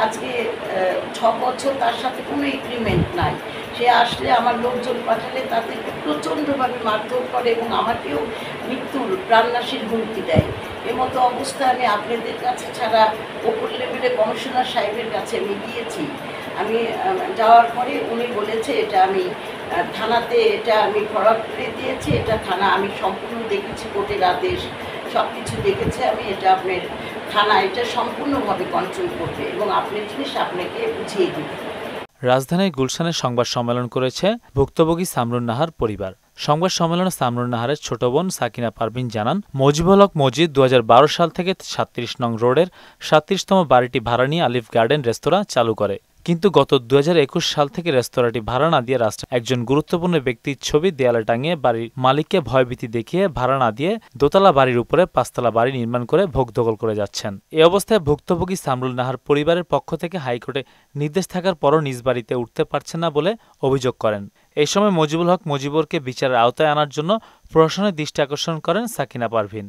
আজকে 6 বছর তার সাথে কোনো এগ্রিমেন্ট নাই। সে আসলে আমার লোকজন পাঠালে তাদেরকে প্রচণ্ডভাবে মারধর করে এবং আমাকেও মৃত্যুর প্রাণনাশের হুমকি দেয়। এমতো অবস্থায় আমি আপনাদের কাছে ছাড়া ওপর লেভেলে কমিশনার সাহেবের কাছে আমি গিয়েছি। আমি যাওয়ার পরে উনি বলেছে এটা আমি থানাতে এটা আমি ফরওয়ার্ড করে দিয়েছি। এটা থানা আমি সম্পূর্ণ দেখেছি, কোর্টের আদেশ সব কিছু দেখেছি আমি। এটা আপনার থানা এটা সম্পূর্ণভাবে কন্ট্রোল করবে এবং আপনার জিনিস আপনাকে বুঝিয়ে দেবে। রাজধানীর গুলশানে সংবাদ সম্মেলন করেছে ভুক্তভোগী সামরুন নাহার পরিবার। সংবাদ সম্মেলনে সামরুন নাহারের ছোট বোন সাকিনা পারভিন জানান, মজিবুল হক মজিদ ২০১২ সাল থেকে ৩৭ নং রোডের ৩৭তম বাড়িটি ভাড়া নিয়ে আলিফ গার্ডেন রেস্তোরাঁ চালু করে। কিন্তু গত ২০২১ সাল থেকে রেস্তোরাঁটি ভাড়া না দিয়ে রাষ্ট্রের একজন গুরুত্বপূর্ণ ব্যক্তির ছবি দেয়ালে টাঙিয়ে বাড়ির মালিককে ভয়ভীতি দেখিয়ে ভাড়া না দিয়ে দোতলা বাড়ির উপরে ৫তলা বাড়ি নির্মাণ করে ভোগ দখল করে যাচ্ছেন। এ অবস্থায় ভুক্তভোগী সামরুল নাহার পরিবারের পক্ষ থেকে হাইকোর্টে নির্দেশ থাকার পরও নিজ বাড়িতে উঠতে পারছেন না বলে অভিযোগ করেন। এই সময় মজিবুল হক মজিবরকে বিচারের আওতায় আনার জন্য প্রশাসনের দৃষ্টি আকর্ষণ করেন সাকিনা পারভিন।